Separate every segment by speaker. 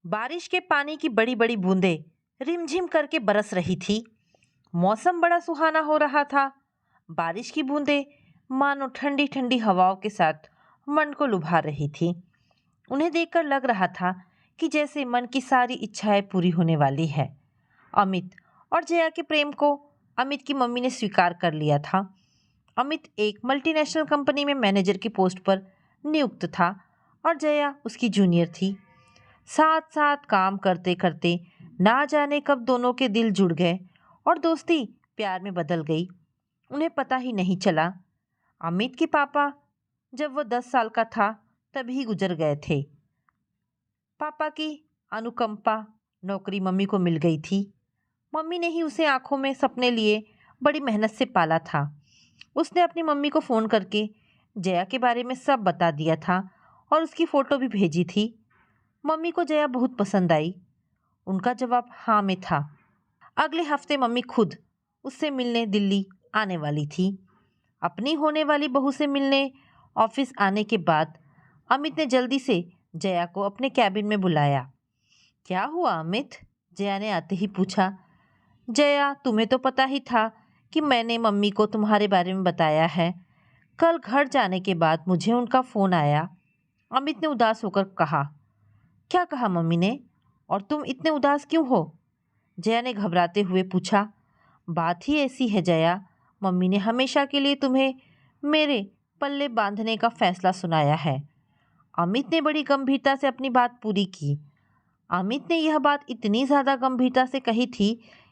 Speaker 1: बारिश के पानी की बड़ी बड़ी बूंदें रिमझिम करके बरस रही थी। मौसम बड़ा सुहाना हो रहा था। बारिश की बूंदें मानो ठंडी ठंडी हवाओं के साथ मन को लुभा रही थी। उन्हें देखकर लग रहा था कि जैसे मन की सारी इच्छाएं पूरी होने वाली है। अमित और जया के प्रेम को अमित की मम्मी ने स्वीकार कर लिया था। अमित एक मल्टीनेशनल कंपनी में मैनेजर की पोस्ट पर नियुक्त था और जया उसकी जूनियर थी। साथ साथ काम करते करते ना जाने कब दोनों के दिल जुड़ गए और दोस्ती प्यार में बदल गई। उन्हें पता ही नहीं चला। अमित के पापा जब वह 10 साल का था तभी गुजर गए थे। पापा की अनुकंपा नौकरी मम्मी को मिल गई थी। मम्मी ने ही उसे आंखों में सपने लिए बड़ी मेहनत से पाला था। उसने अपनी मम्मी को फ़ोन करके जया के बारे में सब बता दिया था और उसकी फ़ोटो भी भेजी थी। मम्मी को जया बहुत पसंद आई। उनका जवाब हाँ में था। अगले हफ्ते मम्मी खुद उससे मिलने दिल्ली आने वाली थी। अपनी होने वाली बहू से मिलने ऑफिस आने के बाद अमित ने जल्दी से जया को अपने कैबिन में बुलाया। क्या हुआ अमित? जया ने आते ही पूछा। जया, तुम्हें तो पता ही था कि मैंने मम्मी को तुम्हारे बारे में बताया है। कल घर जाने के बाद मुझे उनका फ़ोन आया। अमित ने उदास होकर कहा। क्या कहा मम्मी ने? और तुम इतने उदास क्यों हो? जया ने घबराते हुए पूछा। बात ही ऐसी है जया, मम्मी ने हमेशा के लिए तुम्हें मेरे पल्ले बांधने का फैसला सुनाया है। अमित ने बड़ी गंभीरता से अपनी बात पूरी की। अमित ने यह बात इतनी ज़्यादा गंभीरता से कही थी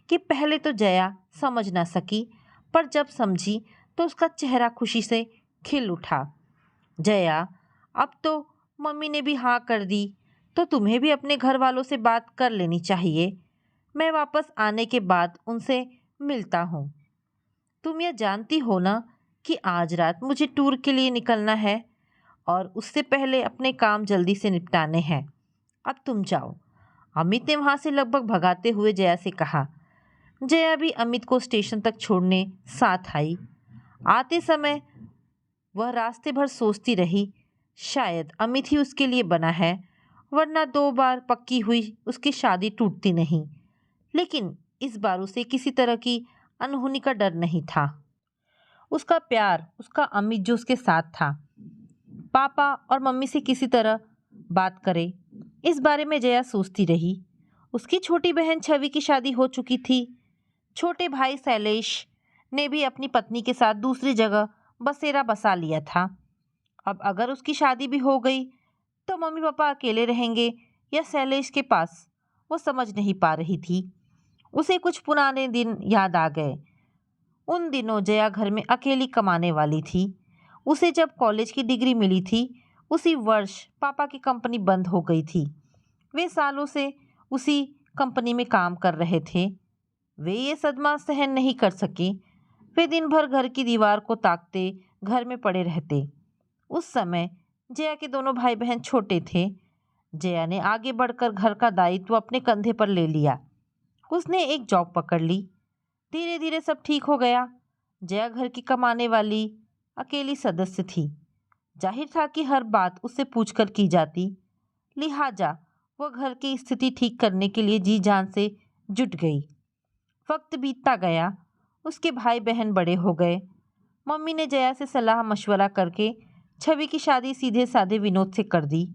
Speaker 1: कि पहले तो जया समझ ना सकी, पर जब समझी तो उसका चेहरा खुशी से खिल उठा। जया, अब तो मम्मी ने भी हाँ कर दी, तो तुम्हें भी अपने घर वालों से बात कर लेनी चाहिए। मैं वापस आने के बाद उनसे मिलता हूँ। तुम यह जानती हो ना कि आज रात मुझे टूर के लिए निकलना है और उससे पहले अपने काम जल्दी से निपटाने हैं। अब तुम जाओ। अमित ने वहाँ से लगभग भगाते हुए जया से कहा। जया भी अमित को स्टेशन तक छोड़ने साथ आई। आते समय वह रास्ते भर सोचती रही, शायद अमित ही उसके लिए बना है, वरना 2 बार पक्की हुई उसकी शादी टूटती नहीं। लेकिन इस बार उसे किसी तरह की अनहोनी का डर नहीं था। उसका प्यार, उसका अमित जो उसके साथ था। पापा और मम्मी से किसी तरह बात करे, इस बारे में जया सोचती रही। उसकी छोटी बहन छवि की शादी हो चुकी थी। छोटे भाई शैलेश ने भी अपनी पत्नी के साथ दूसरी जगह बसेरा बसा लिया था। अब अगर उसकी शादी भी हो गई तो मम्मी पापा अकेले रहेंगे या शैलेश के पास, वो समझ नहीं पा रही थी। उसे कुछ पुराने दिन याद आ गए। उन दिनों जया घर में अकेली कमाने वाली थी। उसे जब कॉलेज की डिग्री मिली थी उसी वर्ष पापा की कंपनी बंद हो गई थी। वे सालों से उसी कंपनी में काम कर रहे थे। वे ये सदमा सहन नहीं कर सके। वे दिन भर घर की दीवार को ताकते घर में पड़े रहते। उस समय जया के दोनों भाई बहन छोटे थे। जया ने आगे बढ़कर घर का दायित्व अपने कंधे पर ले लिया। उसने एक जॉब पकड़ ली। धीरे धीरे सब ठीक हो गया। जया घर की कमाने वाली अकेली सदस्य थी। जाहिर था कि हर बात उससे पूछकर की जाती, लिहाजा वह घर की स्थिति ठीक करने के लिए जी जान से जुट गई। वक्त बीतता गया। उसके भाई बहन बड़े हो गए। मम्मी ने जया से सलाह मशवरा करके छवि की शादी सीधे साधे विनोद से कर दी।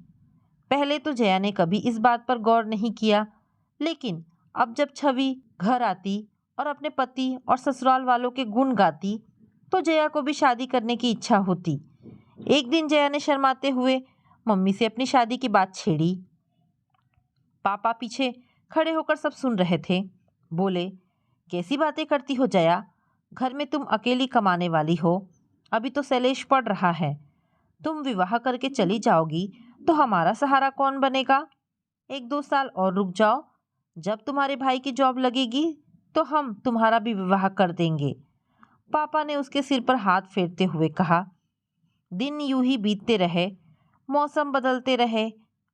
Speaker 1: पहले तो जया ने कभी इस बात पर गौर नहीं किया, लेकिन अब जब छवि घर आती और अपने पति और ससुराल वालों के गुण गाती तो जया को भी शादी करने की इच्छा होती। एक दिन जया ने शर्माते हुए मम्मी से अपनी शादी की बात छेड़ी। पापा पीछे खड़े होकर सब सुन रहे थे। बोले, कैसी बातें करती हो जया? घर में तुम अकेली कमाने वाली हो। अभी तो शैलेश पढ़ रहा है। तुम विवाह करके चली जाओगी तो हमारा सहारा कौन बनेगा? 1-2 साल और रुक जाओ। जब तुम्हारे भाई की जॉब लगेगी तो हम तुम्हारा भी विवाह कर देंगे। पापा ने उसके सिर पर हाथ फेरते हुए कहा। दिन यूं ही बीतते रहे। मौसम बदलते रहे।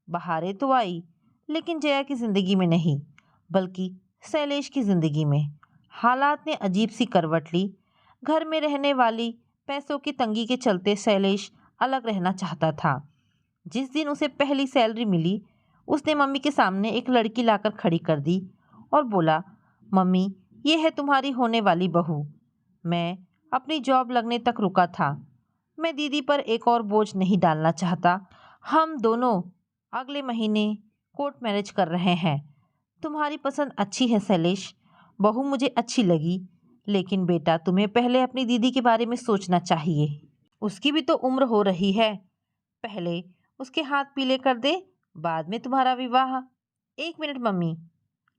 Speaker 1: बहारें तो आई, लेकिन जया की जिंदगी में नहीं, बल्कि शैलेश की जिंदगी में हालात ने अजीब सी करवट ली। घर में रहने वाली पैसों की तंगी के चलते शैलेश अलग रहना चाहता था। जिस दिन उसे पहली सैलरी मिली उसने मम्मी के सामने एक लड़की लाकर खड़ी कर दी और बोला, मम्मी, ये है तुम्हारी होने वाली बहू। मैं अपनी जॉब लगने तक रुका था। मैं दीदी पर एक और बोझ नहीं डालना चाहता। हम दोनों अगले महीने कोर्ट मैरिज कर रहे हैं। तुम्हारी पसंद अच्छी है शैलेश, बहू मुझे अच्छी लगी, लेकिन बेटा तुम्हें पहले अपनी दीदी के बारे में सोचना चाहिए। उसकी भी तो उम्र हो रही है। पहले उसके हाथ पीले कर दे, बाद में तुम्हारा विवाह। एक मिनट मम्मी,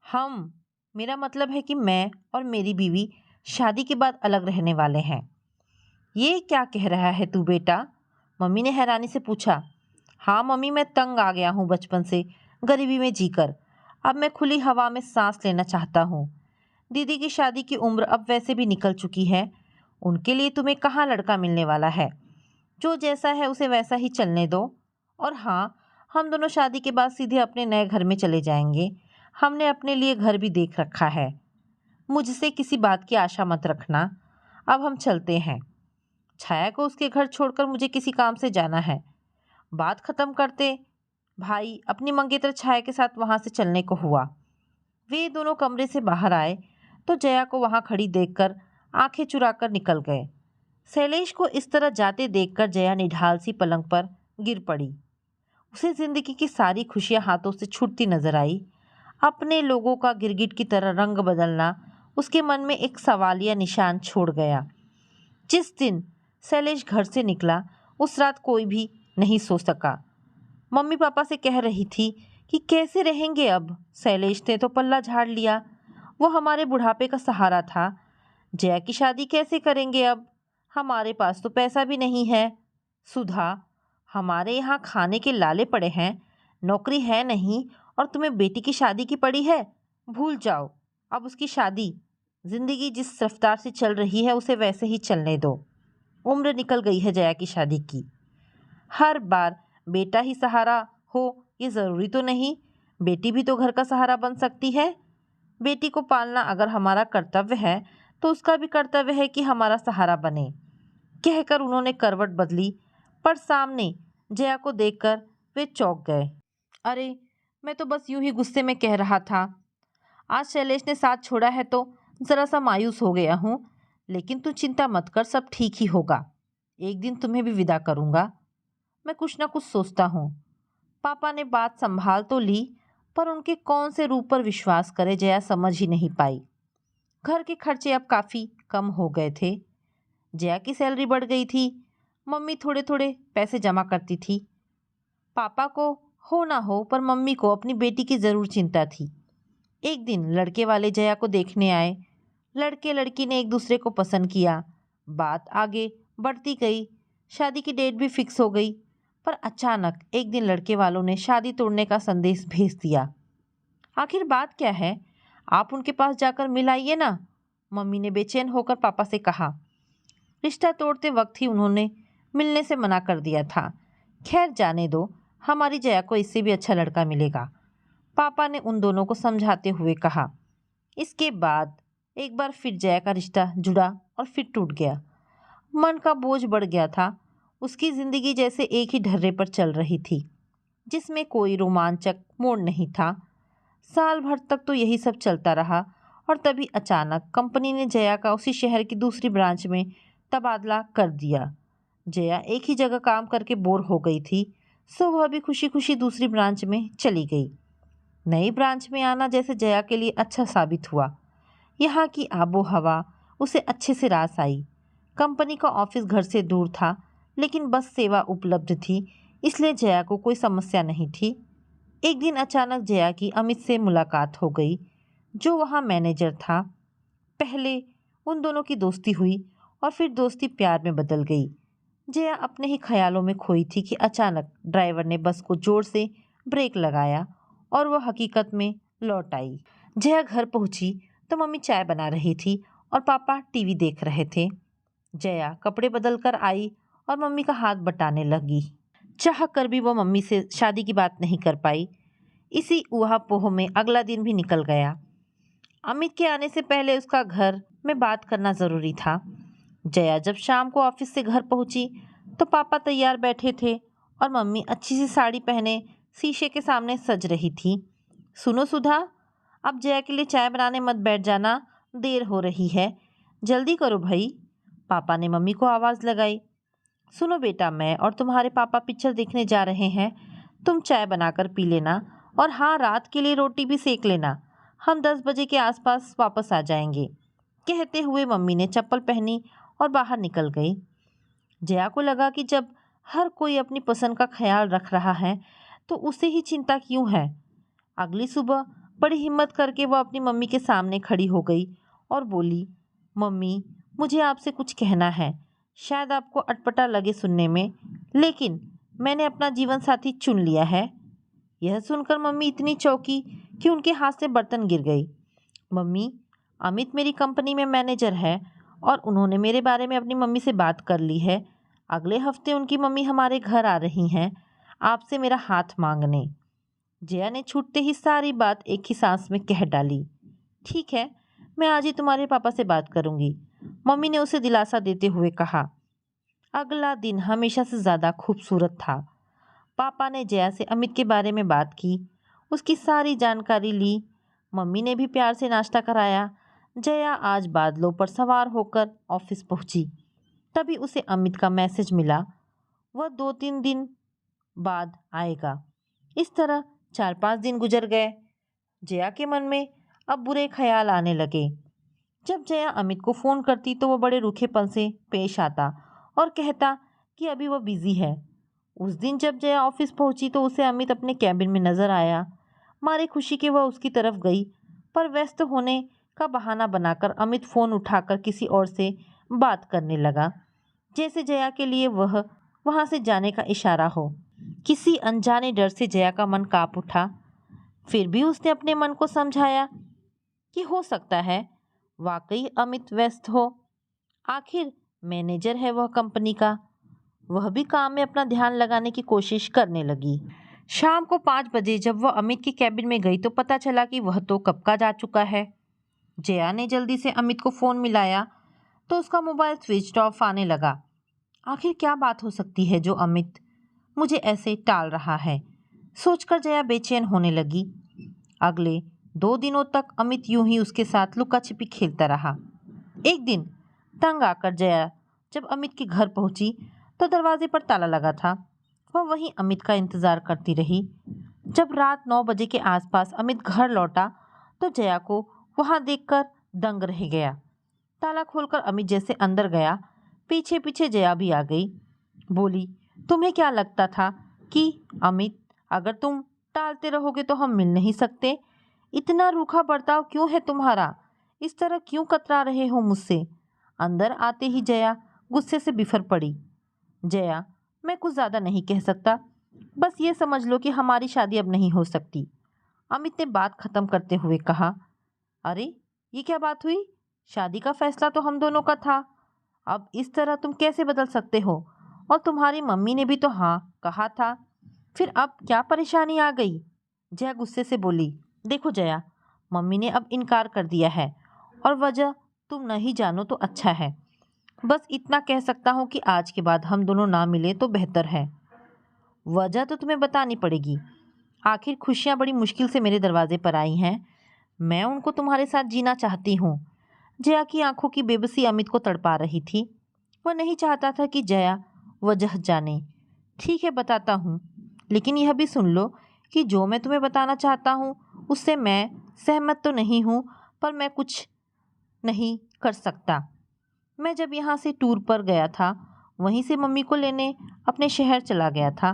Speaker 1: हम मेरा मतलब है कि मैं और मेरी बीवी शादी के बाद अलग रहने वाले हैं। ये क्या कह रहा है तू बेटा? मम्मी ने हैरानी से पूछा। हाँ मम्मी, मैं तंग आ गया हूँ बचपन से गरीबी में जीकर। अब मैं खुली हवा में सांस लेना चाहता हूँ। दीदी की शादी की उम्र अब वैसे भी निकल चुकी है। उनके लिए तुम्हें कहाँ लड़का मिलने वाला है। जो जैसा है उसे वैसा ही चलने दो। और हाँ, हम दोनों शादी के बाद सीधे अपने नए घर में चले जाएंगे। हमने अपने लिए घर भी देख रखा है। मुझसे किसी बात की आशा मत रखना। अब हम चलते हैं। छाया को उसके घर छोड़कर मुझे किसी काम से जाना है। बात खत्म करते भाई अपनी मंगेतर छाया के साथ वहां से चलने को हुआ। वे दोनों कमरे से बाहर आए तो जया को वहां खड़ी देखकर आंखें चुराकर निकल गए। शैलेश को इस तरह जाते देखकर जया निढाल सी पलंग पर गिर पड़ी। उसे जिंदगी की सारी खुशियां हाथों से छूटती नजर आई। अपने लोगों का गिरगिट की तरह रंग बदलना उसके मन में एक सवालिया निशान छोड़ गया। जिस दिन शैलेश घर से निकला उस रात कोई भी नहीं सो सका। मम्मी पापा से कह रही थी कि कैसे रहेंगे अब। शैलेश ने तो पल्ला झाड़ लिया। वो हमारे बुढ़ापे का सहारा था। जया की शादी कैसे करेंगे अब? हमारे पास तो पैसा भी नहीं है। सुधा, हमारे यहाँ खाने के लाले पड़े हैं, नौकरी है नहीं, और तुम्हें बेटी की शादी की पड़ी है। भूल जाओ अब उसकी शादी। जिंदगी जिस रफ्तार से चल रही है उसे वैसे ही चलने दो। उम्र निकल गई है जया की शादी की। हर बार बेटा ही सहारा हो ये ज़रूरी तो नहीं। बेटी भी तो घर का सहारा बन सकती है। बेटी को पालना अगर हमारा कर्तव्य है तो उसका भी कर्तव्य है कि हमारा सहारा बने। कहकर उन्होंने करवट बदली, पर सामने जया को देखकर वे चौंक गए। अरे, मैं तो बस यूं ही गुस्से में कह रहा था। आज शैलेश ने साथ छोड़ा है तो ज़रा सा मायूस हो गया हूँ, लेकिन तू चिंता मत कर, सब ठीक ही होगा। एक दिन तुम्हें भी विदा करूँगा। मैं कुछ ना कुछ सोचता हूँ। पापा ने बात संभाल तो ली, पर उनके कौन से रूप पर विश्वास करे जया समझ ही नहीं पाई। घर के खर्चे अब काफ़ी कम हो गए थे। जया की सैलरी बढ़ गई थी। मम्मी थोड़े थोड़े पैसे जमा करती थी। पापा को हो ना हो, पर मम्मी को अपनी बेटी की ज़रूर चिंता थी। एक दिन लड़के वाले जया को देखने आए। लड़के लड़की ने एक दूसरे को पसंद किया। बात आगे बढ़ती गई। शादी की डेट भी फिक्स हो गई। पर अचानक एक दिन लड़के वालों ने शादी तोड़ने का संदेश भेज दिया। आखिर बात क्या है? आप उनके पास जाकर मिल आइए ना, मम्मी ने बेचैन होकर पापा से कहा। रिश्ता तोड़ते वक्त ही उन्होंने मिलने से मना कर दिया था। खैर जाने दो, हमारी जया को इससे भी अच्छा लड़का मिलेगा, पापा ने उन दोनों को समझाते हुए कहा। इसके बाद एक बार फिर जया का रिश्ता जुड़ा और फिर टूट गया। मन का बोझ बढ़ गया था। उसकी जिंदगी जैसे एक ही ढर्रे पर चल रही थी, जिसमें कोई रोमांचक मोड़ नहीं था। साल भर तक तो यही सब चलता रहा, और तभी अचानक कंपनी ने जया का उसी शहर की दूसरी ब्रांच में तबादला कर दिया। जया एक ही जगह काम करके बोर हो गई थी, सो वह भी खुशी खुशी दूसरी ब्रांच में चली गई। नई ब्रांच में आना जैसे जया के लिए अच्छा साबित हुआ। यहाँ की आबो हवा उसे अच्छे से रास आई। कंपनी का ऑफिस घर से दूर था, लेकिन बस सेवा उपलब्ध थी, इसलिए जया को कोई समस्या नहीं थी। एक दिन अचानक जया की अमित से मुलाकात हो गई, जो वहाँ मैनेजर था। पहले उन दोनों की दोस्ती हुई और फिर दोस्ती प्यार में बदल गई। जया अपने ही ख्यालों में खोई थी कि अचानक ड्राइवर ने बस को जोर से ब्रेक लगाया और वह हकीकत में लौट आई। जया घर पहुंची तो मम्मी चाय बना रही थी और पापा टीवी देख रहे थे। जया कपड़े बदल कर आई और मम्मी का हाथ बटाने लगी। चाह कर भी वो मम्मी से शादी की बात नहीं कर पाई। इसी ऊहा-पोह में अगला दिन भी निकल गया। अमित के आने से पहले उसका घर में बात करना ज़रूरी था। जया जब शाम को ऑफिस से घर पहुंची तो पापा तैयार बैठे थे और मम्मी अच्छी सी साड़ी पहने शीशे के सामने सज रही थी। सुनो सुधा, अब जया के लिए चाय बनाने मत बैठ जाना, देर हो रही है, जल्दी करो भाई। पापा ने मम्मी को आवाज़ लगाई। सुनो बेटा, मैं और तुम्हारे पापा पिक्चर देखने जा रहे हैं, तुम चाय बनाकर पी लेना और हाँ, रात के लिए रोटी भी सेक लेना। हम 10 बजे के आसपास वापस आ जाएंगे। कहते हुए मम्मी ने चप्पल पहनी और बाहर निकल गई। जया को लगा कि जब हर कोई अपनी पसंद का ख्याल रख रहा है तो उसे ही चिंता क्यों है। अगली सुबह बड़ी हिम्मत करके वह अपनी मम्मी के सामने खड़ी हो गई और बोली, मम्मी, मुझे आपसे कुछ कहना है। शायद आपको अटपटा लगे सुनने में, लेकिन मैंने अपना जीवन साथी चुन लिया है। यह सुनकर मम्मी इतनी चौंकी कि उनके हाथ से बर्तन गिर गई। मम्मी, अमित मेरी कंपनी में मैनेजर है और उन्होंने मेरे बारे में अपनी मम्मी से बात कर ली है। अगले हफ्ते उनकी मम्मी हमारे घर आ रही हैं आपसे मेरा हाथ मांगने। जया ने छूटते ही सारी बात एक ही सांस में कह डाली। ठीक है, मैं आज ही तुम्हारे पापा से बात करूंगी, मम्मी ने उसे दिलासा देते हुए कहा। अगला दिन हमेशा से ज़्यादा खूबसूरत था। पापा ने जया से अमित के बारे में बात की, उसकी सारी जानकारी ली। मम्मी ने भी प्यार से नाश्ता कराया। जया आज बादलों पर सवार होकर ऑफिस पहुंची। तभी उसे अमित का मैसेज मिला, वह 2-3 दिन बाद आएगा। इस तरह 4-5 दिन गुजर गए। जया के मन में अब बुरे ख्याल आने लगे। जब जया अमित को फ़ोन करती तो वह बड़े रूखेपन से पेश आता और कहता कि अभी वह बिज़ी है। उस दिन जब जया ऑफिस पहुंची तो उसे अमित अपने कैबिन में नजर आया। मारे खुशी के वह उसकी तरफ गई, पर व्यस्त होने का बहाना बनाकर अमित फ़ोन उठाकर किसी और से बात करने लगा, जैसे जया के लिए वह वहां से जाने का इशारा हो। किसी अनजाने डर से जया का मन कांप उठा। फिर भी उसने अपने मन को समझाया कि हो सकता है वाकई अमित व्यस्त हो। आखिर मैनेजर है वह कंपनी का। वह भी काम में अपना ध्यान लगाने की कोशिश करने लगी। शाम को 5 बजे जब वह अमित के कैबिन में गई तो पता चला कि वह तो कब का जा चुका है। जया ने जल्दी से अमित को फ़ोन मिलाया तो उसका मोबाइल स्विच ऑफ आने लगा। आखिर क्या बात हो सकती है जो अमित मुझे ऐसे टाल रहा है, सोचकर जया बेचैन होने लगी। अगले 2 दिनों तक अमित यूं ही उसके साथ लुका छिपी खेलता रहा। एक दिन तंग आकर जया जब अमित के घर पहुंची तो दरवाजे पर ताला लगा था। वह वहीं अमित का इंतजार करती रही। जब रात 9 बजे के आसपास अमित घर लौटा तो जया को वहां देखकर दंग रह गया। ताला खोलकर अमित जैसे अंदर गया, पीछे पीछे जया भी आ गई। बोली, तुम्हें क्या लगता था कि अमित, अगर तुम टालते रहोगे तो हम मिल नहीं सकते? इतना रूखा बर्ताव क्यों है तुम्हारा? इस तरह क्यों कतरा रहे हो मुझसे? अंदर आते ही जया गुस्से से बिफर पड़ी। जया, मैं कुछ ज़्यादा नहीं कह सकता, बस ये समझ लो कि हमारी शादी अब नहीं हो सकती, अमित ने बात खत्म करते हुए कहा। अरे, ये क्या बात हुई? शादी का फैसला तो हम दोनों का था, अब इस तरह तुम कैसे बदल सकते हो? और तुम्हारी मम्मी ने भी तो हाँ कहा था, फिर अब क्या परेशानी आ गई? जया गुस्से से बोली। देखो जया, मम्मी ने अब इनकार कर दिया है और वजह तुम नहीं जानो तो अच्छा है। बस इतना कह सकता हूँ कि आज के बाद हम दोनों ना मिले तो बेहतर है। वजह तो तुम्हें बतानी पड़ेगी। आखिर खुशियाँ बड़ी मुश्किल से मेरे दरवाजे पर आई हैं। मैं उनको तुम्हारे साथ जीना चाहती हूँ। जया की आंखों की बेबसी अमित को तड़पा रही थी। वह नहीं चाहता था कि जया वजह जाने। ठीक है, बताता हूँ, लेकिन यह भी सुन लो कि जो मैं तुम्हें बताना चाहता हूँ उससे मैं सहमत तो नहीं हूँ, पर मैं कुछ नहीं कर सकता। मैं जब यहाँ से टूर पर गया था वहीं से मम्मी को लेने अपने शहर चला गया था।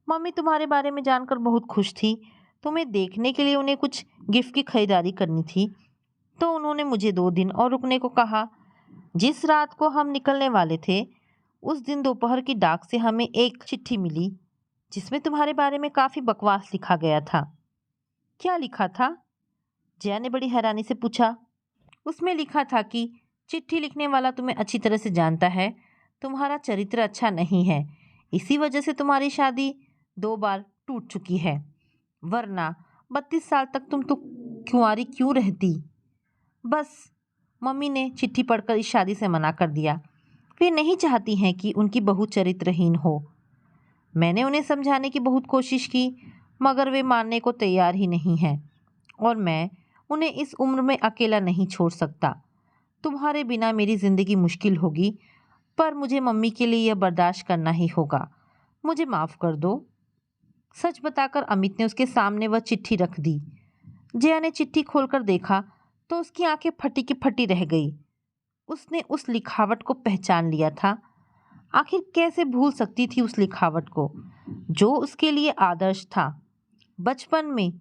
Speaker 1: मम्मी तुम्हारे बारे में जानकर बहुत खुश थी। तुम्हें देखने के लिए उन्हें कुछ गिफ्ट की खरीदारी करनी थी, तो उन्होंने मुझे 2 दिन और रुकने को कहा। जिस रात को हम निकलने वाले थे उस दिन दोपहर की डाक से हमें एक चिट्ठी मिली जिसमें तुम्हारे बारे में काफ़ी बकवास लिखा गया था। क्या लिखा था? जया ने बड़ी हैरानी से पूछा। उसमें लिखा था कि चिट्ठी लिखने वाला तुम्हें अच्छी तरह से जानता है, तुम्हारा चरित्र अच्छा नहीं है, इसी वजह से तुम्हारी शादी 2 बार टूट चुकी है, वरना 32 साल तक तुम तो कुंवारी क्यों रहती। बस मम्मी ने चिट्ठी पढ़कर इस शादी से मना कर दिया। वे नहीं चाहती हैं कि उनकी बहू चरित्रहीन हो। मैंने उन्हें समझाने की बहुत कोशिश की, मगर वे मानने को तैयार ही नहीं हैं और मैं उन्हें इस उम्र में अकेला नहीं छोड़ सकता। तुम्हारे बिना मेरी ज़िंदगी मुश्किल होगी, पर मुझे मम्मी के लिए यह बर्दाश्त करना ही होगा। मुझे माफ़ कर दो। सच बताकर अमित ने उसके सामने वह चिट्ठी रख दी। जया ने चिट्ठी खोलकर देखा तो उसकी आंखें फटी की फटी रह गई। उसने उस लिखावट को पहचान लिया था। आखिर कैसे भूल सकती थी उस लिखावट को, जो उसके लिए आदर्श था। बचपन में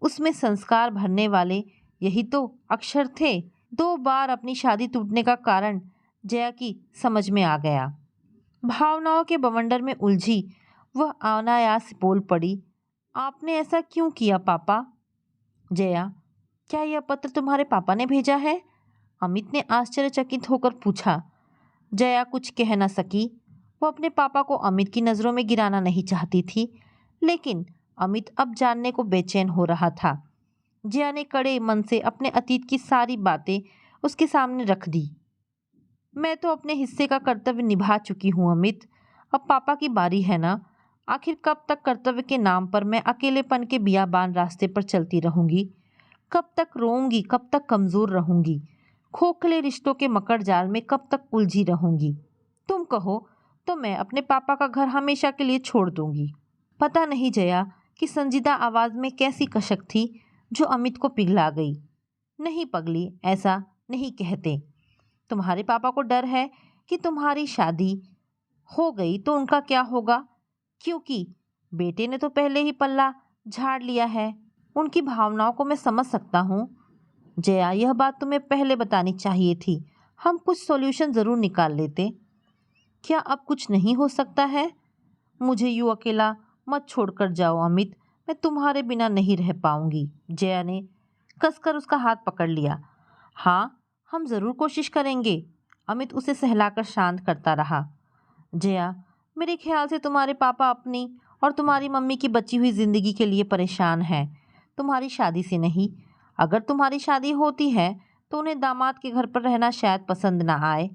Speaker 1: उसमें संस्कार भरने वाले यही तो अक्षर थे। 2 बार अपनी शादी टूटने का कारण जया की समझ में आ गया। भावनाओं के बवंडर में उलझी वह अनायास बोल पड़ी, आपने ऐसा क्यों किया पापा? जया, क्या यह पत्र तुम्हारे पापा ने भेजा है? अमित ने आश्चर्यचकित होकर पूछा। जया कुछ कह न सकी। वो अपने पापा को अमित की नज़रों में गिराना नहीं चाहती थी, लेकिन अमित अब जानने को बेचैन हो रहा था। जया ने कड़े मन से अपने अतीत की सारी बातें उसके सामने रख दी। मैं तो अपने हिस्से का कर्तव्य निभा चुकी हूँ अमित, अब पापा की बारी है ना। आखिर कब तक कर्तव्य के नाम पर मैं अकेलेपन के बियाबान रास्ते पर चलती रहूंगी? कब तक रोऊंगी, कब तक कमज़ोर रहूंगी? खोखले रिश्तों के मकड़ जाल में कब तक उलझी रहूंगी? तुम कहो तो मैं अपने पापा का घर हमेशा के लिए छोड़ दूंगी। पता नहीं जया कि संजीदा आवाज़ में कैसी कशक थी जो अमित को पिघला गई। नहीं पगली, ऐसा नहीं कहते। तुम्हारे पापा को डर है कि तुम्हारी शादी हो गई तो उनका क्या होगा, क्योंकि बेटे ने तो पहले ही पल्ला झाड़ लिया है। उनकी भावनाओं को मैं समझ सकता हूँ। जया, यह बात तुम्हें पहले बतानी चाहिए थी। हम कुछ सॉल्यूशन ज़रूर निकाल लेते। क्या अब कुछ नहीं हो सकता है? मुझे यूँ अकेला मत छोड़कर जाओ अमित, मैं तुम्हारे बिना नहीं रह पाऊंगी। जया ने कसकर उसका हाथ पकड़ लिया। हाँ, हम ज़रूर कोशिश करेंगे। अमित उसे सहलाकर शांत करता रहा। जया, मेरे ख्याल से तुम्हारे पापा अपनी और तुम्हारी मम्मी की बची हुई ज़िंदगी के लिए परेशान हैं, तुम्हारी शादी से नहीं। अगर तुम्हारी शादी होती है तो उन्हें दामाद के घर पर रहना शायद पसंद ना आए।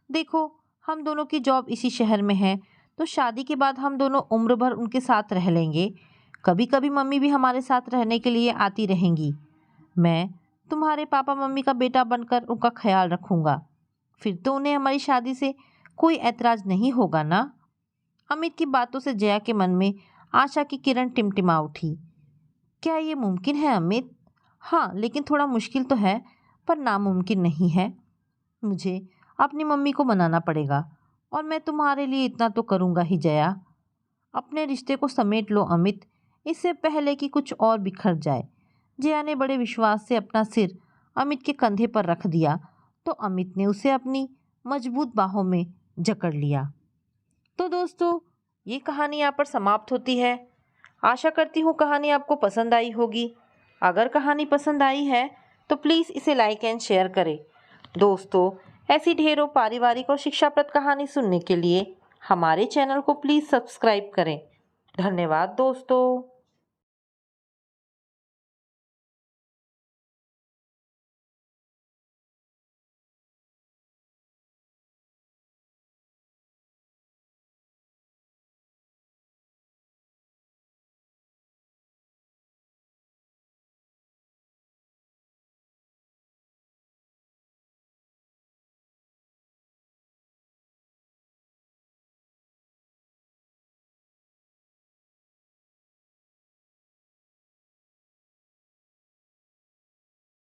Speaker 1: देखो, हम दोनों की जॉब इसी शहर में है, तो शादी के बाद हम दोनों उम्र भर उनके साथ रह लेंगे। कभी कभी मम्मी भी हमारे साथ रहने के लिए आती रहेंगी। मैं तुम्हारे पापा मम्मी का बेटा बनकर उनका ख्याल रखूंगा। फिर तो उन्हें हमारी शादी से कोई ऐतराज़ नहीं होगा ना? अमित की बातों से जया के मन में आशा की किरण टिमटिमा उठी। क्या ये मुमकिन है अमित? हाँ, लेकिन थोड़ा मुश्किल तो है, पर नामुमकिन नहीं है। मुझे अपनी मम्मी को मनाना पड़ेगा और मैं तुम्हारे लिए इतना तो करूँगा ही जया। अपने रिश्ते को समेट लो अमित, इससे पहले कि कुछ और बिखर जाए। जया ने बड़े विश्वास से अपना सिर अमित के कंधे पर रख दिया तो अमित ने उसे अपनी मजबूत बाहों में जकड़ लिया। तो दोस्तों, ये कहानी यहाँ पर समाप्त होती है। आशा करती हूँ कहानी आपको पसंद आई होगी। अगर कहानी पसंद आई है तो प्लीज़ इसे लाइक एंड शेयर करें। दोस्तों, ऐसी ढेरों पारिवारिक और शिक्षाप्रद कहानी सुनने के लिए हमारे चैनल को प्लीज़ सब्सक्राइब करें। धन्यवाद दोस्तों।